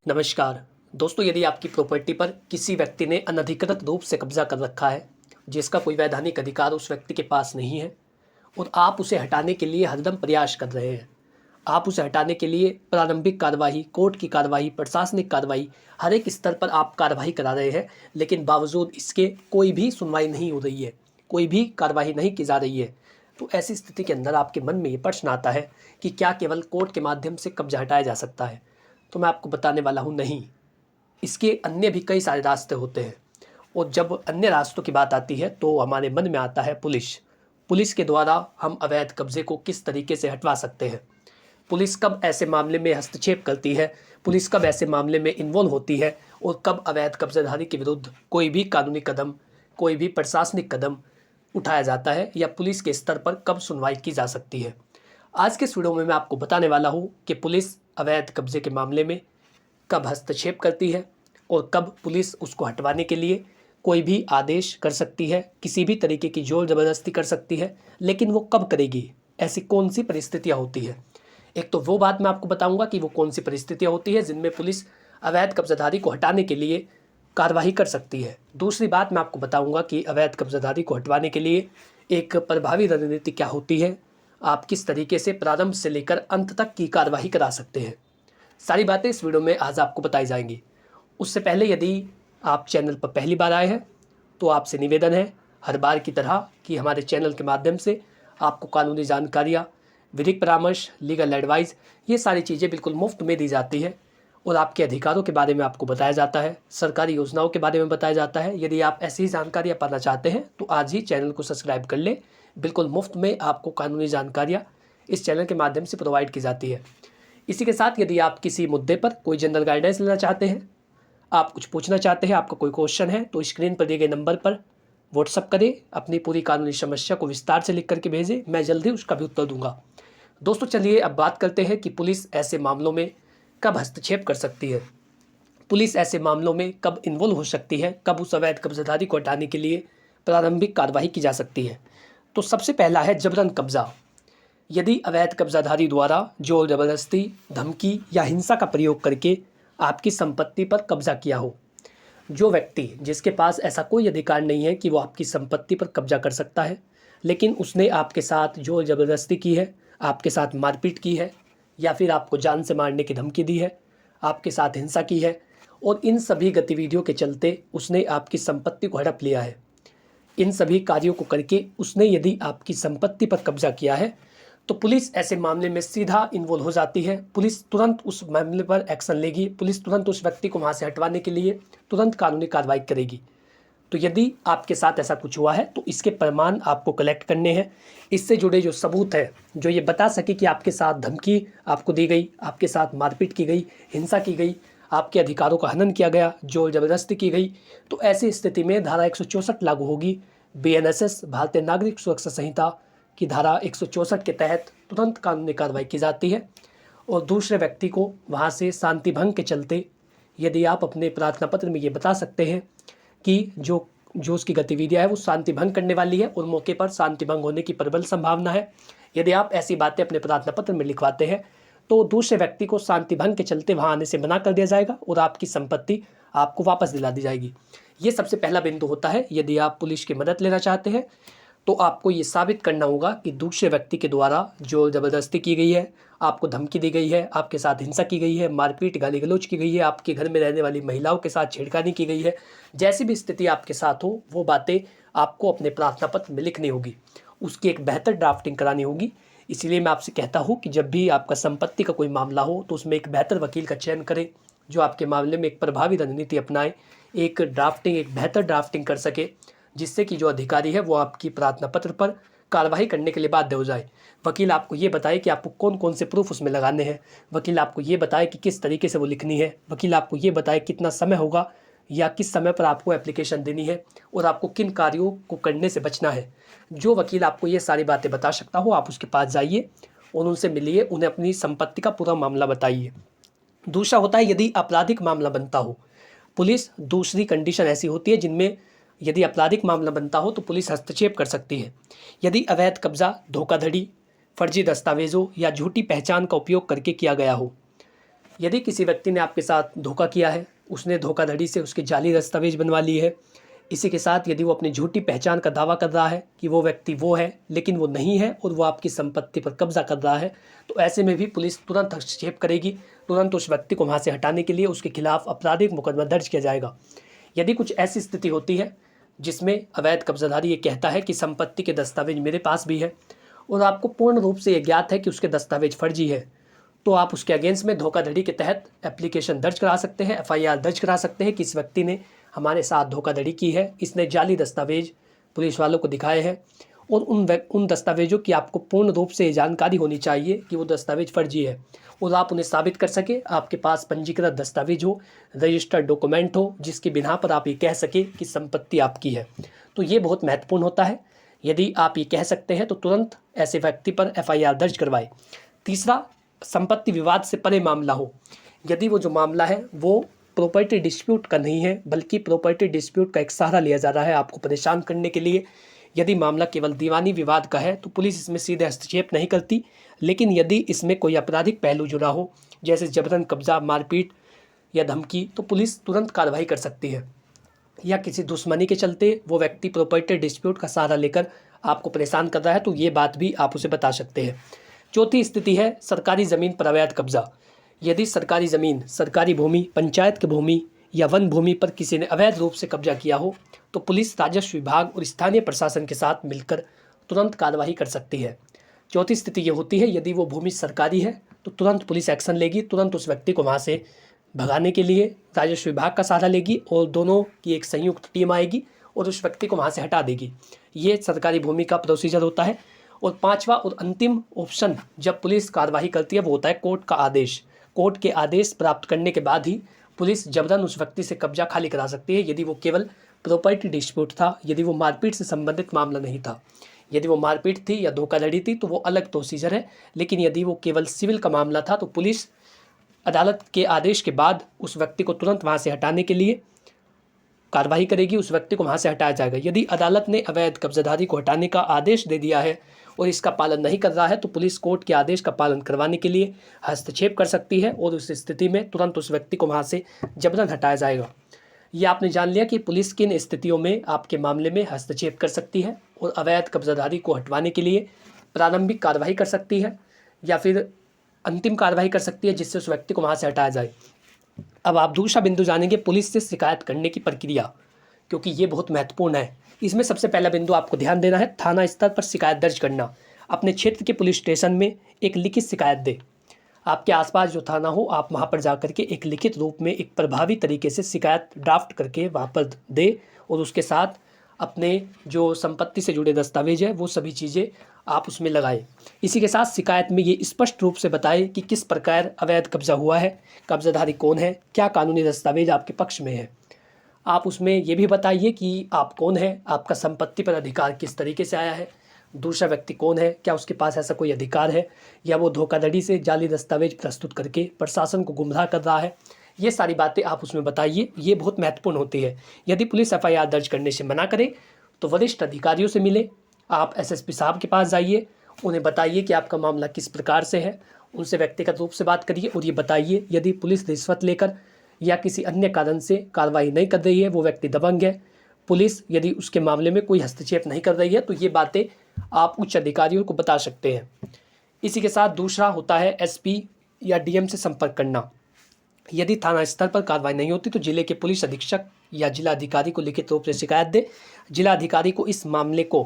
नमस्कार दोस्तों, यदि आपकी प्रॉपर्टी पर किसी व्यक्ति ने अनधिकृत रूप से कब्जा कर रखा है, जिसका कोई वैधानिक अधिकार उस व्यक्ति के पास नहीं है और आप उसे हटाने के लिए हरदम प्रयास कर रहे हैं, आप उसे हटाने के लिए प्रारंभिक कार्रवाई, कोर्ट की कार्रवाई, प्रशासनिक कार्रवाई, हर एक स्तर पर आप कार्रवाई करा रहे हैं, लेकिन बावजूद इसके कोई भी सुनवाई नहीं हो रही है, कोई भी कार्रवाई नहीं की जा रही है। तो ऐसी स्थिति के अंदर आपके मन में ये प्रश्न आता है कि क्या केवल कोर्ट के माध्यम से कब्जा हटाया जा सकता है? तो मैं आपको बताने वाला हूँ, नहीं, इसके अन्य भी कई सारे रास्ते होते हैं। और जब अन्य रास्तों की बात आती है तो हमारे मन में आता है पुलिस के द्वारा हम अवैध कब्जे को किस तरीके से हटवा सकते हैं। पुलिस कब ऐसे मामले में हस्तक्षेप करती है, पुलिस कब ऐसे मामले में इन्वॉल्व होती है और कब अवैध कब्जाधारी के विरुद्ध कोई भी कानूनी कदम, कोई भी प्रशासनिक कदम उठाया जाता है या पुलिस के स्तर पर कब सुनवाई की जा सकती है। आज के इस वीडियो में मैं आपको बताने वाला हूँ कि पुलिस अवैध कब्जे के मामले में कब हस्तक्षेप करती है और कब पुलिस उसको हटवाने के लिए कोई भी आदेश कर सकती है, किसी भी तरीके की जोर ज़बरदस्ती कर सकती है, लेकिन वो कब करेगी, ऐसी कौन सी परिस्थितियाँ होती है। एक तो वो बात मैं आपको बताऊंगा कि वो कौन सी परिस्थितियाँ होती है जिनमें पुलिस अवैध कब्जाधारी को हटाने के लिए कार्रवाई कर सकती है। दूसरी बात मैं आपको बताऊंगा कि अवैध कब्जाधारी को हटवाने के लिए एक प्रभावी रणनीति क्या होती है, आप किस तरीके से प्रारंभ से लेकर अंत तक की कार्रवाई करा सकते हैं। सारी बातें इस वीडियो में आज आपको बताई जाएंगी। उससे पहले यदि आप चैनल पर पहली बार आए हैं तो आपसे निवेदन है, हर बार की तरह, कि हमारे चैनल के माध्यम से आपको कानूनी जानकारियाँ, विधिक परामर्श, लीगल एडवाइस, ये सारी चीज़ें बिल्कुल मुफ्त में दी जाती है और आपके अधिकारों के बारे में आपको बताया जाता है, सरकारी योजनाओं के बारे में बताया जाता है। यदि आप ऐसी ही जानकारियाँ पाना चाहते हैं तो आज ही चैनल को सब्सक्राइब कर लें। बिल्कुल मुफ्त में आपको कानूनी जानकारियाँ इस चैनल के माध्यम से प्रोवाइड की जाती है। इसी के साथ यदि आप किसी मुद्दे पर कोई जनरल गाइडेंस लेना चाहते हैं, आप कुछ पूछना चाहते हैं, आपका कोई क्वेश्चन है, तो स्क्रीन पर दिए गए नंबर पर व्हाट्सअप करें, अपनी पूरी कानूनी समस्या को विस्तार से लिख करके भेजें, मैं जल्दी उसका भी उत्तर दूंगा। दोस्तों चलिए अब बात करते हैं कि पुलिस ऐसे मामलों में कब हस्तक्षेप कर सकती है, पुलिस ऐसे मामलों में कब इन्वॉल्व हो सकती है, कब उस अवैध कब्जाधारी को हटाने के लिए प्रारंभिक कार्रवाई की जा सकती है। तो सबसे पहला है जबरन कब्जा। यदि अवैध कब्जाधारी द्वारा जोर जबरदस्ती, धमकी या हिंसा का प्रयोग करके आपकी संपत्ति पर कब्जा किया हो, जो व्यक्ति जिसके पास ऐसा कोई अधिकार नहीं है कि वो आपकी संपत्ति पर कब्जा कर सकता है, लेकिन उसने आपके साथ जोर जबरदस्ती की है, आपके साथ मारपीट की है या फिर आपको जान से मारने की धमकी दी है, आपके साथ हिंसा की है और इन सभी गतिविधियों के चलते उसने आपकी संपत्ति को हड़प लिया है, इन सभी कार्यों को करके उसने यदि आपकी संपत्ति पर कब्जा किया है, तो पुलिस ऐसे मामले में सीधा इन्वॉल्व हो जाती है। पुलिस तुरंत उस मामले पर एक्शन लेगी, पुलिस तुरंत उस व्यक्ति को वहाँ से हटवाने के लिए तुरंत कानूनी कार्रवाई करेगी। तो यदि आपके साथ ऐसा कुछ हुआ है तो इसके प्रमाण आपको कलेक्ट करने हैं, इससे जुड़े जो सबूत है जो ये बता सके कि आपके साथ धमकी आपको दी गई, आपके साथ मारपीट की गई, हिंसा की गई, आपके अधिकारों का हनन किया गया, जोर जबरदस्ती की गई, तो ऐसी स्थिति में धारा 164 लागू होगी। बीएनएसएस भारतीय नागरिक सुरक्षा संहिता की धारा 164 के तहत तुरंत कानूनी कार्रवाई की जाती है और दूसरे व्यक्ति को वहाँ से शांति भंग के चलते, यदि आप अपने प्रार्थना पत्र में ये बता सकते हैं कि जो उसकी गतिविधियाँ है वो शांति भंग करने वाली है और मौके पर शांति भंग होने की प्रबल संभावना है, यदि आप ऐसी बातें अपने प्रार्थना पत्र में लिखवाते हैं तो दूसरे व्यक्ति को शांति भंग के चलते वहाँ आने से मना कर दिया जाएगा और आपकी संपत्ति आपको वापस दिला दी जाएगी। ये सबसे पहला बिंदु होता है। यदि आप पुलिस की मदद लेना चाहते हैं तो आपको ये साबित करना होगा कि दूसरे व्यक्ति के द्वारा जो ज़बरदस्ती की गई है, आपको धमकी दी गई है, आपके साथ हिंसा की गई है, मारपीट गाली गलौज की गई है, आपके घर में रहने वाली महिलाओं के साथ छेड़खानी की गई है, जैसी भी स्थिति आपके साथ हो वो बातें आपको अपने प्रार्थना पत्र में लिखनी होगी, उसकी एक बेहतर ड्राफ्टिंग करानी होगी। इसीलिए मैं आपसे कहता हूँ कि जब भी आपका संपत्ति का कोई मामला हो तो उसमें एक बेहतर वकील का चयन करें जो आपके मामले में एक प्रभावी रणनीति अपनाए, एक बेहतर ड्राफ्टिंग कर सके, जिससे कि जो अधिकारी है वो आपकी प्रार्थना पत्र पर कार्रवाई करने के लिए बाध्य हो जाए। वकील आपको ये बताए कि आपको कौन कौन से प्रूफ उसमें लगाने हैं, वकील आपको ये बताए कि किस तरीके से वो लिखनी है, वकील आपको ये बताए कितना समय होगा या किस समय पर आपको एप्लीकेशन देनी है और आपको किन कार्यों को करने से बचना है। जो वकील आपको ये सारी बातें बता सकता हो आप उसके पास जाइए और उनसे मिलिए, उन्हें अपनी संपत्ति का पूरा मामला बताइए। दूसरा होता है यदि आपराधिक मामला बनता हो, पुलिस, दूसरी कंडीशन ऐसी होती है जिनमें यदि आपराधिक मामला बनता हो तो पुलिस हस्तक्षेप कर सकती है। यदि अवैध कब्जा, धोखाधड़ी, फर्जी दस्तावेजों या झूठी पहचान का उपयोग करके किया गया हो, यदि किसी व्यक्ति ने आपके साथ धोखा किया है, उसने धोखाधड़ी से उसके जाली दस्तावेज बनवा लिए है, इसी के साथ यदि वो अपनी झूठी पहचान का दावा कर रहा है कि वो व्यक्ति वो है लेकिन वो नहीं है और वो आपकी संपत्ति पर कब्जा कर रहा है, तो ऐसे में भी पुलिस तुरंत हस्तक्षेप करेगी। तुरंत उस व्यक्ति को वहाँ से हटाने के लिए उसके खिलाफ आपराधिक मुकदमा दर्ज किया जाएगा। यदि कुछ ऐसी स्थिति होती है जिसमें अवैध कब्जाधारी ये कहता है कि संपत्ति के दस्तावेज मेरे पास भी है और आपको पूर्ण रूप से ये ज्ञात है कि उसके दस्तावेज फर्जी है, तो आप उसके अगेंस्ट में धोखाधड़ी के तहत एप्लीकेशन दर्ज करा सकते हैं, एफआईआर दर्ज करा सकते हैं कि इस व्यक्ति ने हमारे साथ धोखाधड़ी की है, इसने जाली दस्तावेज पुलिस वालों को दिखाए हैं और उन दस्तावेजों की आपको पूर्ण रूप से जानकारी होनी चाहिए कि वो दस्तावेज फर्जी है और आप उन्हें साबित कर सके, आपके पास पंजीकृत दस्तावेज हो, रजिस्टर्ड डॉक्यूमेंट हो, जिसकी बिना पर आप ये कह सके कि संपत्ति आपकी है। तो ये बहुत महत्वपूर्ण होता है। यदि आप ये कह सकते हैं तो तुरंत ऐसे व्यक्ति पर एफआईआर दर्ज करवाएं। तीसरा, संपत्ति विवाद से परे मामला हो। यदि वो जो मामला है वो प्रॉपर्टी डिस्प्यूट का नहीं है बल्कि प्रॉपर्टी डिस्प्यूट का एक सहारा लिया जा रहा है आपको परेशान करने के लिए, यदि मामला केवल दीवानी विवाद का है तो पुलिस इसमें सीधे हस्तक्षेप नहीं करती। लेकिन यदि इसमें कोई आपराधिक पहलू जुड़ा हो, जैसे जबरन कब्जा, मारपीट या धमकी, तो पुलिस तुरंत कार्रवाई कर सकती है। या किसी दुश्मनी के चलते वो व्यक्ति प्रॉपर्टी डिस्प्यूट का सहारा लेकर आपको परेशान कर रहा है, तो ये बात भी आप उसे बता सकते हैं। चौथी स्थिति है सरकारी ज़मीन पर अवैध कब्जा। यदि सरकारी ज़मीन, सरकारी भूमि, पंचायत की भूमि या वन भूमि पर किसी ने अवैध रूप से कब्जा किया हो तो पुलिस, राजस्व विभाग और स्थानीय प्रशासन के साथ मिलकर तुरंत कार्रवाई कर सकती है। चौथी स्थिति ये होती है यदि वो भूमि सरकारी है तो तुरंत पुलिस एक्शन लेगी, तुरंत उस व्यक्ति को वहाँ से भगाने के लिए राजस्व विभाग का सहारा लेगी और दोनों की एक संयुक्त टीम आएगी और उस व्यक्ति को वहाँ से हटा देगी। ये सरकारी भूमि का प्रोसीजर होता है। और पांचवा और अंतिम ऑप्शन जब पुलिस कार्रवाई करती है वो होता है कोर्ट का आदेश। कोर्ट के आदेश प्राप्त करने के बाद ही पुलिस जबरन उस व्यक्ति से कब्जा खाली करा सकती है, यदि वो केवल प्रॉपर्टी डिस्प्यूट था, यदि वो मारपीट से संबंधित मामला नहीं था। यदि वो मारपीट थी या धोखाधड़ी थी तो वो अलग प्रोसीजर है, लेकिन यदि वो केवल सिविल का मामला था तो पुलिस अदालत के आदेश के बाद उस व्यक्ति को तुरंत वहाँ से हटाने के लिए कार्रवाई करेगी, उस व्यक्ति को वहाँ से हटाया जाएगा। यदि अदालत ने अवैध कब्जाधारी को हटाने का आदेश दे दिया है और इसका पालन नहीं कर रहा है तो पुलिस कोर्ट के आदेश का पालन करवाने के लिए हस्तक्षेप कर सकती है और उस स्थिति में तुरंत उस व्यक्ति को वहाँ से जबरन हटाया जाएगा। ये आपने जान लिया कि पुलिस किन स्थितियों में आपके मामले में हस्तक्षेप कर सकती है और अवैध कब्जाधारी को हटवाने के लिए प्रारंभिक कार्रवाई कर सकती है या फिर अंतिम कार्रवाई कर सकती है जिससे उस व्यक्ति को वहाँ से हटाया जाए। अब आप दूसरा बिंदु जानेंगे पुलिस से शिकायत करने की प्रक्रिया, क्योंकि ये बहुत महत्वपूर्ण है। इसमें सबसे पहला बिंदु आपको ध्यान देना है, थाना स्तर पर शिकायत दर्ज करना। अपने क्षेत्र के पुलिस स्टेशन में एक लिखित शिकायत दे। आपके आसपास जो थाना हो आप वहाँ पर जाकर के एक लिखित रूप में एक प्रभावी तरीके से शिकायत ड्राफ्ट करके वहाँ पर दे और उसके साथ अपने जो संपत्ति से जुड़े दस्तावेज है वो सभी चीज़ें आप उसमें लगाएं। इसी के साथ शिकायत में ये स्पष्ट रूप से बताएं कि किस प्रकार अवैध कब्जा हुआ है, कब्जाधारी कौन है, क्या कानूनी दस्तावेज आपके पक्ष में है। आप उसमें ये भी बताइए कि आप कौन है, आपका संपत्ति पर अधिकार किस तरीके से आया है, दूसरा व्यक्ति कौन है, क्या उसके पास ऐसा कोई अधिकार है या वो धोखाधड़ी से जाली दस्तावेज प्रस्तुत करके प्रशासन को गुमराह कर रहा है। ये सारी बातें आप उसमें बताइए, ये बहुत महत्वपूर्ण होती है। यदि पुलिस एफआईआर दर्ज करने से मना करे तो वरिष्ठ अधिकारियों से मिले, आप एसएसपी साहब के पास जाइए, उन्हें बताइए कि आपका मामला किस प्रकार से है, उनसे व्यक्तिगत रूप से बात करिए और ये बताइए यदि पुलिस रिश्वत लेकर या किसी अन्य कारण से कार्रवाई नहीं कर रही है, वो व्यक्ति दबंग है, पुलिस यदि उसके मामले में कोई हस्तक्षेप नहीं कर रही है, तो ये बातें आप उच्च अधिकारियों को बता सकते हैं। इसी के साथ दूसरा होता है एसपी या डीएम से संपर्क करना। यदि थाना स्तर पर कार्रवाई नहीं होती तो जिले के पुलिस अधीक्षक या जिला अधिकारी को लिखित रूप से शिकायत दे। जिला अधिकारी को इस मामले को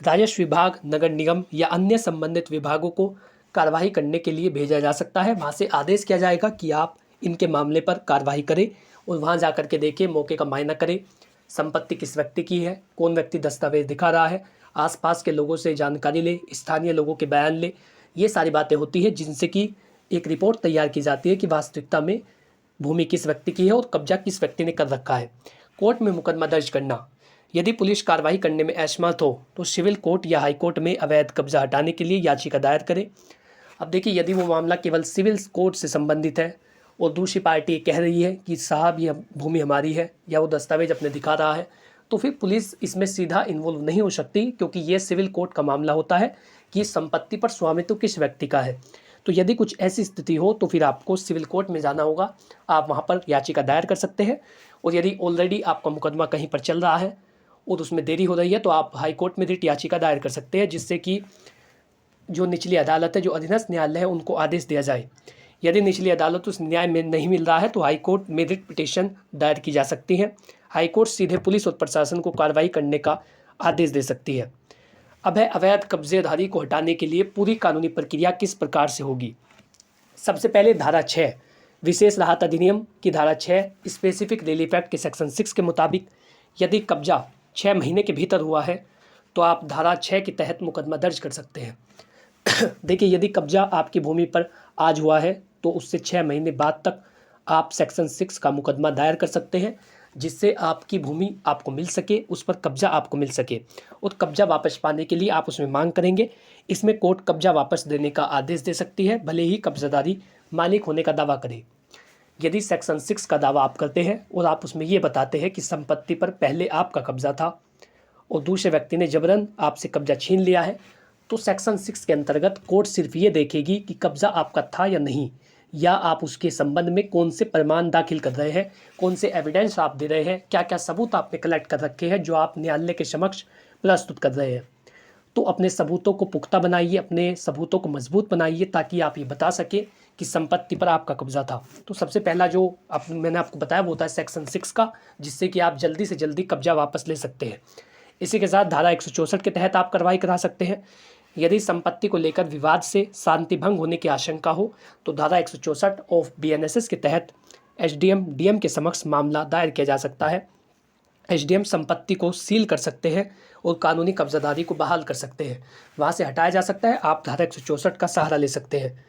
राजस्व विभाग, नगर निगम या अन्य संबंधित विभागों को कार्रवाई करने के लिए भेजा जा सकता है। वहाँ से आदेश किया जाएगा कि आप इनके मामले पर कार्रवाई करें और वहाँ जा कर के देखें, मौके का मुआयना करें, संपत्ति किस व्यक्ति की है, कौन व्यक्ति दस्तावेज दिखा रहा है, आसपास के लोगों से जानकारी ले, स्थानीय लोगों के बयान ले। ये सारी बातें होती है जिनसे कि एक रिपोर्ट तैयार की जाती है कि वास्तविकता में भूमि किस व्यक्ति की है और कब्जा किस व्यक्ति ने कर रखा है। कोर्ट में मुकदमा दर्ज करना। यदि पुलिस कार्रवाई करने में असमर्थ हो तो सिविल कोर्ट या हाई कोर्ट में अवैध कब्जा हटाने के लिए याचिका दायर करे। अब देखिए, यदि वो मामला केवल सिविल कोर्ट से संबंधित है और दूसरी पार्टी कह रही है कि साहब ये भूमि हमारी है या वो दस्तावेज अपने दिखा रहा है, तो फिर पुलिस इसमें सीधा इन्वॉल्व नहीं हो सकती, क्योंकि ये सिविल कोर्ट का मामला होता है कि संपत्ति पर स्वामित्व किस व्यक्ति का है। तो यदि कुछ ऐसी स्थिति हो तो फिर आपको सिविल कोर्ट में जाना होगा, आप वहाँ पर याचिका दायर कर सकते हैं। और यदि ऑलरेडी आपका मुकदमा कहीं पर चल रहा है और उसमें देरी हो रही है तो आप हाई कोर्ट में रिट याचिका दायर कर सकते हैं, जिससे कि जो निचली अदालत है, जो अधीनस्थ न्यायालय है, उनको आदेश दिया जाए। यदि निचली अदालत उस न्याय में नहीं मिल रहा है तो हाई कोर्ट में रिट पिटीशन दायर की जा सकती है। हाई कोर्ट सीधे पुलिस और प्रशासन को कार्रवाई करने का आदेश दे सकती है। अब है अवैध कब्जेधारी को हटाने के लिए पूरी कानूनी प्रक्रिया किस प्रकार से होगी। सबसे पहले धारा 6 विशेष राहत अधिनियम की धारा 6 स्पेसिफिक रिलीफ एक्ट के सेक्शन 6 के मुताबिक यदि कब्जा 6 महीने के भीतर हुआ है तो आप धारा 6 के तहत मुकदमा दर्ज कर सकते हैं। देखिए, यदि कब्जा आपकी भूमि पर आज हुआ है तो उससे 6 महीने बाद तक आप सेक्शन 6 का मुकदमा दायर कर सकते हैं, जिससे आपकी भूमि आपको मिल सके, उस पर कब्जा आपको मिल सके। और कब्जा वापस पाने के लिए आप उसमें मांग करेंगे। इसमें कोर्ट कब्जा वापस देने का आदेश दे सकती है, भले ही कब्जादारी मालिक होने का दावा करे। यदि सेक्शन 6 का दावा आप करते हैं और आप उसमें ये बताते हैं कि संपत्ति पर पहले आपका कब्जा था और दूसरे व्यक्ति ने जबरन आपसे कब्जा छीन लिया है, तो सेक्शन 6 के अंतर्गत कोर्ट सिर्फ ये देखेगी कि कब्जा आपका था या नहीं, या आप उसके संबंध में कौन से प्रमाण दाखिल कर रहे हैं, कौन से एविडेंस आप दे रहे हैं, क्या क्या सबूत आपने कलेक्ट कर रखे हैं जो आप न्यायालय के समक्ष प्रस्तुत कर रहे हैं। तो अपने सबूतों को पुख्ता बनाइए, अपने सबूतों को मजबूत बनाइए, ताकि आप ये बता सके कि संपत्ति पर आपका कब्जा था। तो सबसे पहला जो मैंने आपको बताया वो होता है सेक्शन 6 का, जिससे कि आप जल्दी से जल्दी कब्जा वापस ले सकते हैं। इसी के साथ धारा 164 के तहत आप कार्रवाई करा सकते हैं। यदि संपत्ति को लेकर विवाद से शांति भंग होने की आशंका हो तो धारा 164 ऑफ BNSS के तहत SDM DM के समक्ष मामला दायर किया जा सकता है। SDM संपत्ति को सील कर सकते हैं और कानूनी कब्जादारी को बहाल कर सकते हैं, वहाँ से हटाया जा सकता है। आप धारा 164 का सहारा ले सकते हैं।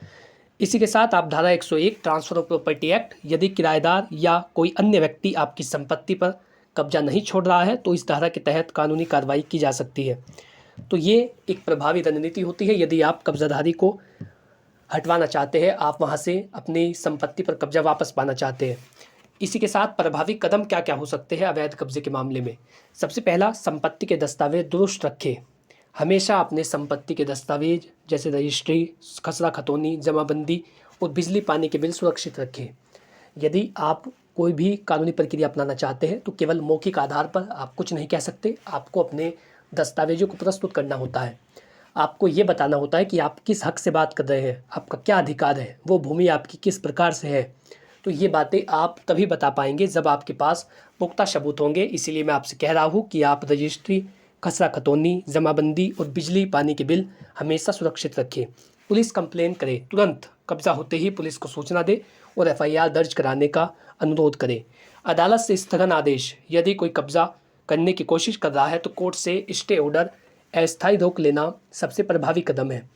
इसी के साथ आप धारा 101 ट्रांसफर ऑफ प्रॉपर्टी एक्ट, यदि किराएदार या कोई अन्य व्यक्ति आपकी संपत्ति पर कब्जा नहीं छोड़ रहा है तो इस धारा के तहत कानूनी कार्रवाई की जा सकती है। तो ये एक प्रभावी रणनीति होती है। यदि आप कब्जाधारी को हटवाना चाहते हैं, आप वहाँ से अपनी संपत्ति पर कब्जा वापस पाना चाहते हैं। इसी के साथ प्रभावी कदम क्या क्या हो सकते हैं अवैध कब्जे के मामले में। सबसे पहला, संपत्ति के दस्तावेज दुरुस्त रखें। हमेशा अपने संपत्ति के दस्तावेज जैसे रजिस्ट्री, खसरा खतौनी, जमाबंदी और बिजली पानी के बिल सुरक्षित रखें। यदि आप कोई भी कानूनी प्रक्रिया अपनाना चाहते हैं तो केवल मौखिक आधार पर आप कुछ नहीं कह सकते, आपको अपने दस्तावेजों को प्रस्तुत करना होता है। आपको ये बताना होता है कि आप किस हक से बात कर रहे हैं, आपका क्या अधिकार है, वो भूमि आपकी किस प्रकार से है। तो ये बातें आप तभी बता पाएंगे जब आपके पास पुख्ता सबूत होंगे। इसीलिए मैं आपसे कह रहा हूँ कि आप रजिस्ट्री, खसरा खतौनी, जमाबंदी और बिजली पानी के बिल हमेशा सुरक्षित रखें। पुलिस कंप्लेन करें, तुरंत कब्जा होते ही पुलिस को सूचना दे और FIR दर्ज कराने का अनुरोध करें। अदालत से स्थगन आदेश, यदि कोई कब्जा करने की कोशिश कर रहा है तो कोर्ट से स्टे ऑर्डर, अस्थायी रोक लेना सबसे प्रभावी कदम है।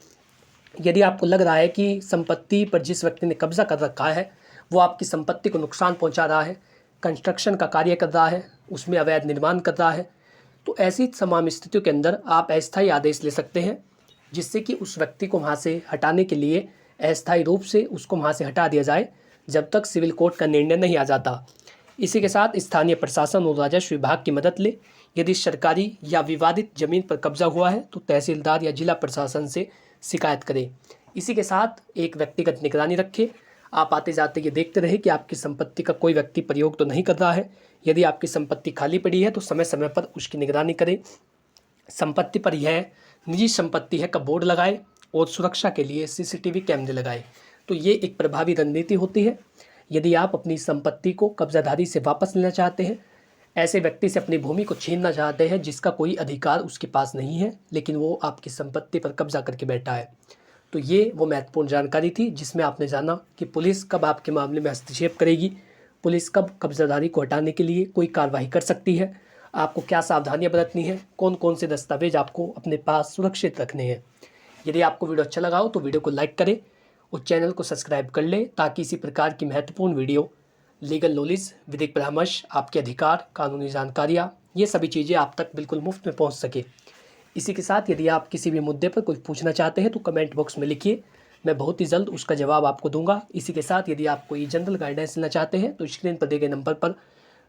यदि आपको लग रहा है कि संपत्ति पर जिस व्यक्ति ने कब्जा कर रखा है वो आपकी संपत्ति को नुकसान पहुंचा रहा है, कंस्ट्रक्शन का कार्य कर रहा है, उसमें अवैध निर्माण कर रहा है, तो ऐसी तमाम स्थितियों के अंदर आप अस्थायी आदेश ले सकते हैं, जिससे कि उस व्यक्ति को वहाँ से हटाने के लिए अस्थायी रूप से उसको वहाँ से हटा दिया जाए जब तक सिविल कोर्ट का निर्णय नहीं आ जाता। इसी के साथ स्थानीय प्रशासन और राजस्व विभाग की मदद ले। यदि सरकारी या विवादित जमीन पर कब्जा हुआ है तो तहसीलदार या जिला प्रशासन से शिकायत करें। इसी के साथ एक व्यक्तिगत निगरानी रखें। आप आते जाते ये देखते रहे कि आपकी संपत्ति का कोई व्यक्ति प्रयोग तो नहीं कर रहा है। यदि आपकी संपत्ति खाली पड़ी है तो समय समय पर उसकी निगरानी करें। संपत्ति पर यह निजी संपत्ति है का बोर्ड लगाए और सुरक्षा के लिए CCTV कैमरे लगाए। तो ये एक प्रभावी रणनीति होती है। यदि आप अपनी संपत्ति को कब्जाधारी से वापस लेना चाहते हैं, ऐसे व्यक्ति से अपनी भूमि को छीनना चाहते हैं जिसका कोई अधिकार उसके पास नहीं है लेकिन वो आपकी संपत्ति पर कब्जा करके बैठा है, तो ये वो महत्वपूर्ण जानकारी थी जिसमें आपने जाना कि पुलिस कब आपके मामले में हस्तक्षेप करेगी, पुलिस कब कब्जाधारी को हटाने के लिए कोई कार्रवाई कर सकती है, आपको क्या सावधानियां बरतनी है, कौन कौन से दस्तावेज आपको अपने पास सुरक्षित रखने हैं। यदि आपको वीडियो अच्छा लगा हो तो वीडियो को लाइक करें और चैनल को सब्सक्राइब कर लें ताकि इसी प्रकार की महत्वपूर्ण वीडियो, लीगल नॉलेज, विधिक परामर्श, आपके अधिकार, कानूनी जानकारियाँ, ये सभी चीज़ें आप तक बिल्कुल मुफ्त में पहुंच सके। इसी के साथ यदि आप किसी भी मुद्दे पर कुछ पूछना चाहते हैं तो कमेंट बॉक्स में लिखिए, मैं बहुत ही जल्द उसका जवाब आपको दूंगा। इसी के साथ यदि आप कोई जनरल गाइडेंस लेना चाहते हैं तो स्क्रीन पर दिए गए नंबर पर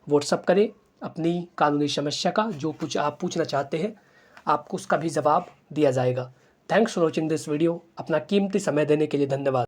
व्हाट्सअप करें। अपनी कानूनी समस्या का जो कुछ आप पूछना चाहते हैं आपको उसका भी जवाब दिया जाएगा। Thanks for watching this video. अपना कीमती समय देने के लिए धन्यवाद।